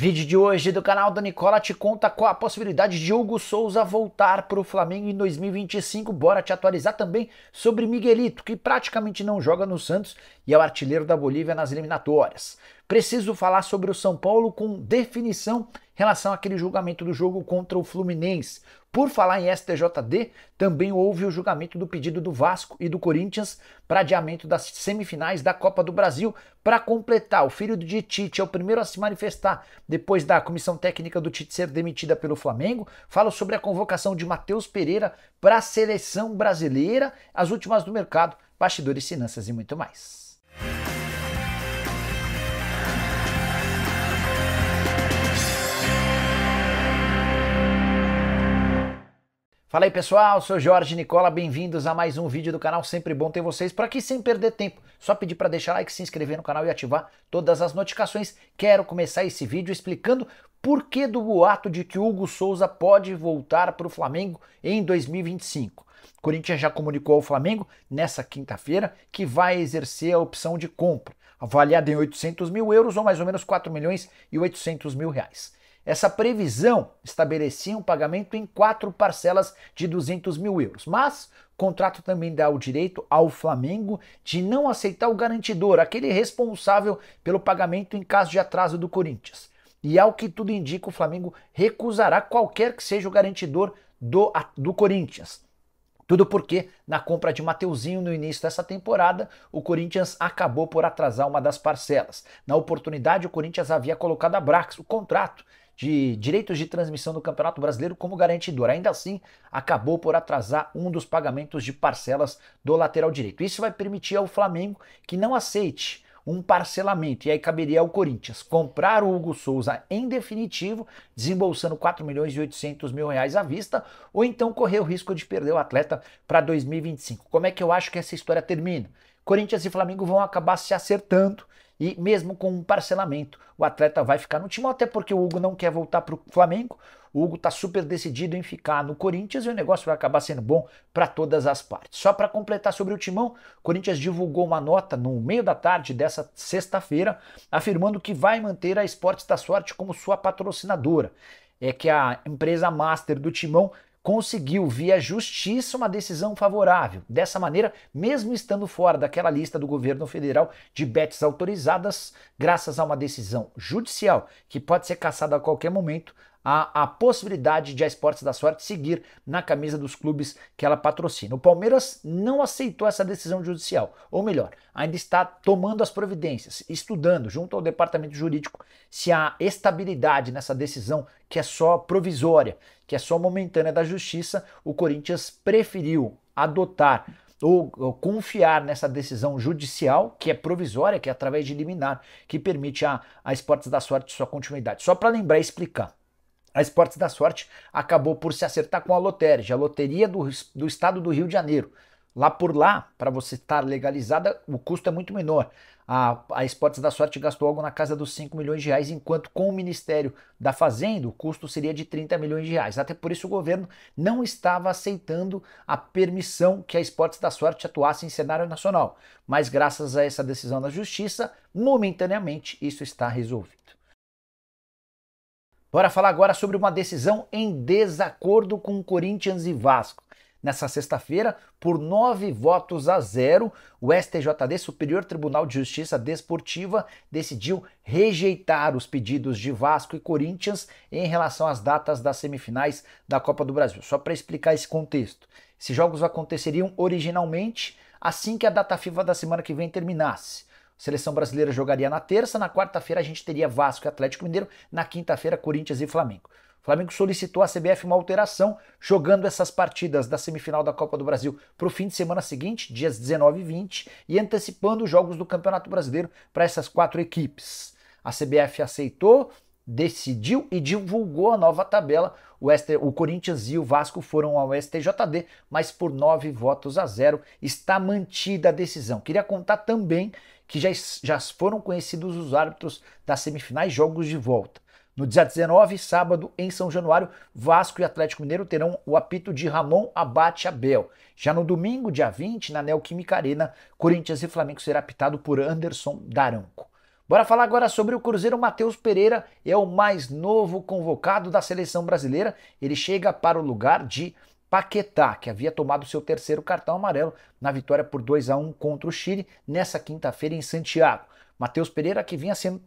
Vídeo de hoje do canal da Nicola te conta qual a possibilidade de Hugo Souza voltar para o Flamengo em 2025. Bora te atualizar também sobre Miguelito, que praticamente não joga no Santos e é o artilheiro da Bolívia nas eliminatórias. Preciso falar sobre o São Paulo com definição em relação àquele julgamento do jogo contra o Fluminense. Por falar em STJD, também houve o julgamento do pedido do Vasco e do Corinthians para adiamento das semifinais da Copa do Brasil. Para completar, o filho de Tite é o primeiro a se manifestar depois da comissão técnica do Tite ser demitida pelo Flamengo. Falo sobre a convocação de Matheus Pereira para a seleção brasileira, as últimas do mercado, bastidores, finanças e muito mais. Fala aí pessoal, sou Jorge Nicola, bem-vindos a mais um vídeo do canal, sempre bom ter vocês por aqui sem perder tempo. Só pedir para deixar like, se inscrever no canal e ativar todas as notificações. Quero começar esse vídeo explicando por que do boato de que Hugo Souza pode voltar para o Flamengo em 2025. O Corinthians já comunicou ao Flamengo nessa quinta-feira que vai exercer a opção de compra, avaliada em 800 mil euros ou mais ou menos 4 milhões e 800 mil reais. Essa previsão estabelecia um pagamento em 4 parcelas de 200 mil euros, mas o contrato também dá o direito ao Flamengo de não aceitar o garantidor, aquele responsável pelo pagamento em caso de atraso do Corinthians. E ao que tudo indica, o Flamengo recusará qualquer que seja o garantidor do Corinthians. Tudo porque, na compra de Mateuzinho no início dessa temporada, o Corinthians acabou por atrasar uma das parcelas. Na oportunidade, o Corinthians havia colocado a Brax, o contrato de direitos de transmissão do Campeonato Brasileiro como garantidor. Ainda assim, acabou por atrasar um dos pagamentos de parcelas do lateral direito. Isso vai permitir ao Flamengo que não aceite um parcelamento, e aí caberia ao Corinthians comprar o Hugo Souza em definitivo, desembolsando 4 milhões e 800 mil reais à vista, ou então correr o risco de perder o atleta para 2025. Como é que eu acho que essa história termina? Corinthians e Flamengo vão acabar se acertando, e mesmo com um parcelamento, o atleta vai ficar no time, até porque o Hugo não quer voltar para o Flamengo. O Hugo está super decidido em ficar no Corinthians e o negócio vai acabar sendo bom para todas as partes. Só para completar sobre o Timão, o Corinthians divulgou uma nota no meio da tarde dessa sexta-feira, afirmando que vai manter a Esportes da Sorte como sua patrocinadora. É que a empresa master do Timão conseguiu, via justiça, uma decisão favorável. Dessa maneira, mesmo estando fora daquela lista do governo federal de bets autorizadas, graças a uma decisão judicial que pode ser cassada a qualquer momento, há a possibilidade de a Esportes da Sorte seguir na camisa dos clubes que ela patrocina. O Palmeiras não aceitou essa decisão judicial, ou melhor, ainda está tomando as providências, estudando junto ao departamento jurídico se há estabilidade nessa decisão que é só provisória, que é só momentânea da justiça. O Corinthians preferiu adotar ou confiar nessa decisão judicial, que é provisória, que é através de liminar, que permite a Esportes da Sorte sua continuidade. Só para lembrar e explicar. A Esportes da Sorte acabou por se acertar com a Lotérgia, a loteria do estado do Rio de Janeiro. Lá por lá, para você estar legalizada, o custo é muito menor. A Esportes da Sorte gastou algo na casa dos 5 milhões de reais, enquanto com o Ministério da Fazenda o custo seria de 30 milhões de reais. Até por isso o governo não estava aceitando a permissão que a Esportes da Sorte atuasse em cenário nacional. Mas graças a essa decisão da Justiça, momentaneamente isso está resolvido. Bora falar agora sobre uma decisão em desacordo com Corinthians e Vasco. Nessa sexta-feira, por 9 votos a 0, o STJD, Superior Tribunal de Justiça Desportiva, decidiu rejeitar os pedidos de Vasco e Corinthians em relação às datas das semifinais da Copa do Brasil. Só para explicar esse contexto. Esses jogos aconteceriam originalmente assim que a data FIFA da semana que vem terminasse. A seleção brasileira jogaria na terça, na quarta-feira a gente teria Vasco e Atlético Mineiro, na quinta-feira Corinthians e Flamengo. O Flamengo solicitou à CBF uma alteração, jogando essas partidas da semifinal da Copa do Brasil para o fim de semana seguinte, dias 19 e 20, e antecipando os jogos do Campeonato Brasileiro para essas 4 equipes. A CBF aceitou, decidiu e divulgou a nova tabela. O Corinthians e o Vasco foram ao STJD, mas por 9 votos a 0 está mantida a decisão. Queria contar também que já foram conhecidos os árbitros das semifinais jogos de volta. No dia 19, sábado, em São Januário, Vasco e Atlético Mineiro terão o apito de Ramon Abate Abel. Já no domingo, dia 20, na Neoquímica Arena, Corinthians e Flamengo será apitado por Anderson Daronco. Bora falar agora sobre o Cruzeiro. Matheus Pereira é o mais novo convocado da seleção brasileira. Ele chega para o lugar de Paquetá, que havia tomado seu terceiro cartão amarelo na vitória por 2-1 contra o Chile nessa quinta-feira em Santiago. Matheus Pereira, que vinha sendo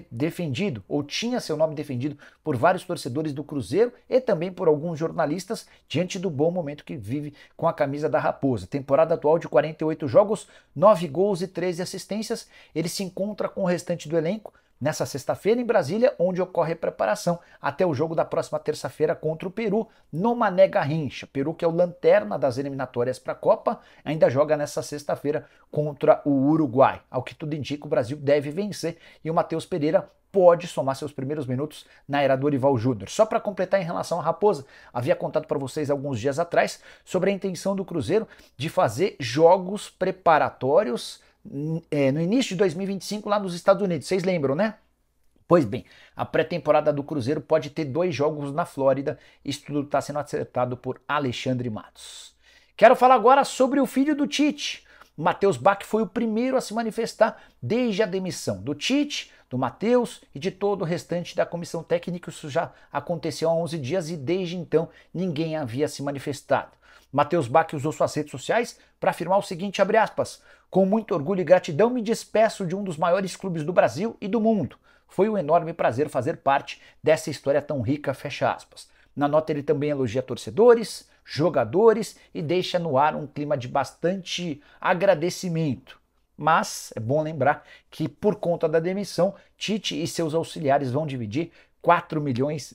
defendido, ou tinha seu nome defendido por vários torcedores do Cruzeiro e também por alguns jornalistas, diante do bom momento que vive com a camisa da Raposa. Temporada atual de 48 jogos, 9 gols e 13 assistências. Ele se encontra com o restante do elenco nessa sexta-feira em Brasília, onde ocorre a preparação até o jogo da próxima terça-feira contra o Peru, no Mané Garrincha. Peru, que é o lanterna das eliminatórias para a Copa, ainda joga nessa sexta-feira contra o Uruguai. Ao que tudo indica, o Brasil deve vencer e o Matheus Pereira pode somar seus primeiros minutos na era do Dorival Júnior. Só para completar em relação à Raposa, havia contado para vocês alguns dias atrás sobre a intenção do Cruzeiro de fazer jogos preparatórios no início de 2025 lá nos Estados Unidos. Vocês lembram, né? Pois bem, a pré-temporada do Cruzeiro pode ter 2 jogos na Flórida. Isso tudo está sendo acertado por Alexandre Matos. Quero falar agora sobre o filho do Tite. Matheus Bac foi o primeiro a se manifestar desde a demissão do Tite, do Matheus e de todo o restante da comissão técnica. Isso já aconteceu há 11 dias e desde então ninguém havia se manifestado. Matheus Bac usou suas redes sociais para afirmar o seguinte, abre aspas, com muito orgulho e gratidão me despeço de um dos maiores clubes do Brasil e do mundo. Foi um enorme prazer fazer parte dessa história tão rica, fecha aspas. Na nota ele também elogia torcedores, jogadores e deixa no ar um clima de bastante agradecimento. Mas é bom lembrar que por conta da demissão, Tite e seus auxiliares vão dividir 4 milhões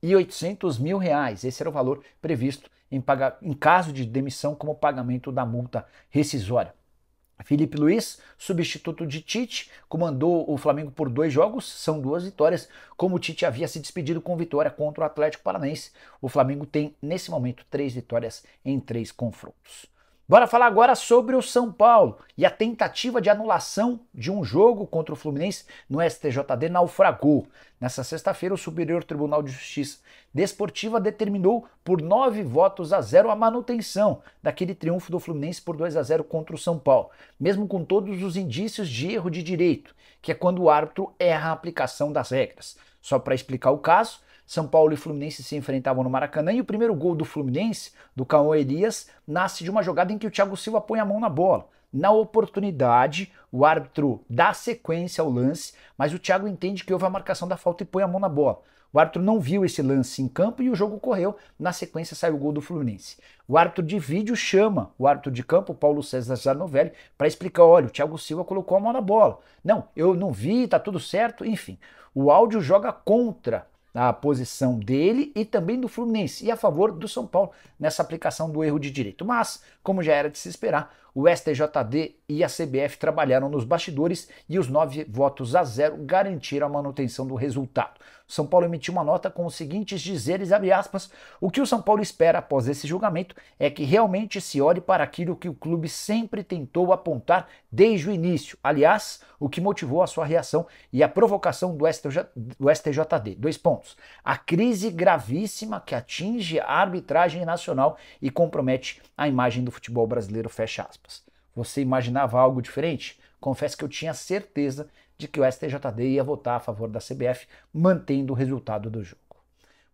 e 800 mil reais. Esse era o valor previsto em caso de demissão como pagamento da multa rescisória. Felipe Luiz, substituto de Tite, comandou o Flamengo por 2 jogos, são 2 vitórias, como o Tite havia se despedido com vitória contra o Atlético Paranaense. O Flamengo tem, nesse momento, 3 vitórias em 3 confrontos. Bora falar agora sobre o São Paulo e a tentativa de anulação de um jogo contra o Fluminense no STJD naufragou. Nessa sexta-feira, o Superior Tribunal de Justiça Desportiva determinou por 9-0 a manutenção daquele triunfo do Fluminense por 2-0 contra o São Paulo, mesmo com todos os indícios de erro de direito, que é quando o árbitro erra a aplicação das regras. Só para explicar o caso, São Paulo e Fluminense se enfrentavam no Maracanã e o primeiro gol do Fluminense, do Cauã Elias, nasce de uma jogada em que o Thiago Silva põe a mão na bola. Na oportunidade, o árbitro dá sequência ao lance, mas o Thiago entende que houve a marcação da falta e põe a mão na bola. O árbitro não viu esse lance em campo e o jogo correu. Na sequência saiu o gol do Fluminense. O árbitro de vídeo chama o árbitro de campo, Paulo César Zanovelli, para explicar, olha, o Thiago Silva colocou a mão na bola. Não, eu não vi, tá tudo certo, enfim. O áudio joga contra a posição dele e também do Fluminense e a favor do São Paulo nessa aplicação do erro de direito. Mas, como já era de se esperar, o STJD e a CBF trabalharam nos bastidores e os 9-0 garantiram a manutenção do resultado. O São Paulo emitiu uma nota com os seguintes dizeres, abre aspas, o que o São Paulo espera após esse julgamento é que realmente se olhe para aquilo que o clube sempre tentou apontar desde o início. Aliás, o que motivou a sua reação e a provocação do STJD. 2 pontos. A crise gravíssima que atinge a arbitragem nacional e compromete a imagem do futebol brasileiro, fecha aspas. Você imaginava algo diferente? Confesso que eu tinha certeza de que o STJD ia votar a favor da CBF, mantendo o resultado do jogo.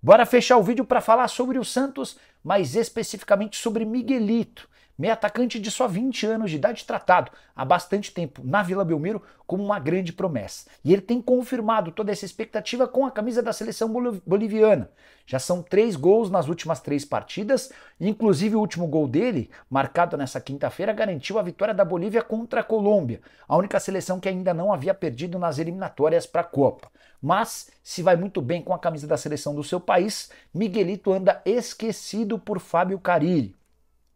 Bora fechar o vídeo para falar sobre o Santos, mais especificamente sobre Miguelito, meio atacante de só 20 anos de idade, tratado há bastante tempo na Vila Belmiro como uma grande promessa. E ele tem confirmado toda essa expectativa com a camisa da seleção boliviana. Já são 3 gols nas últimas 3 partidas, inclusive o último gol dele, marcado nessa quinta-feira, garantiu a vitória da Bolívia contra a Colômbia, a única seleção que ainda não havia perdido nas eliminatórias para a Copa. Mas, se vai muito bem com a camisa da seleção do seu país, Miguelito anda esquecido por Fábio Carille.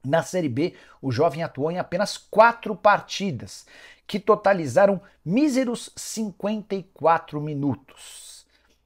Na Série B, o jovem atuou em apenas 4 partidas, que totalizaram míseros 54 minutos.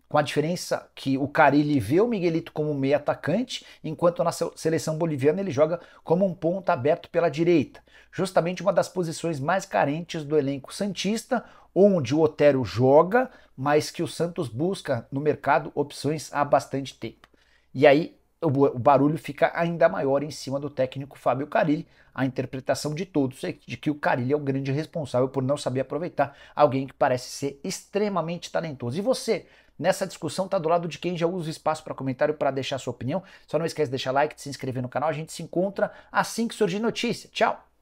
Com a diferença que o Carille vê o Miguelito como meio atacante, enquanto na seleção boliviana ele joga como um ponta aberto pela direita. Justamente uma das posições mais carentes do elenco santista, onde o Otero joga, mas que o Santos busca no mercado opções há bastante tempo. E aí, o barulho fica ainda maior em cima do técnico Fábio Carille. A interpretação de todos é de que o Carille é o grande responsável por não saber aproveitar alguém que parece ser extremamente talentoso. E você, nessa discussão, tá do lado de quem? Já usa o espaço para comentário para deixar sua opinião. Só não esquece de deixar like, de se inscrever no canal. A gente se encontra assim que surgir notícia. Tchau!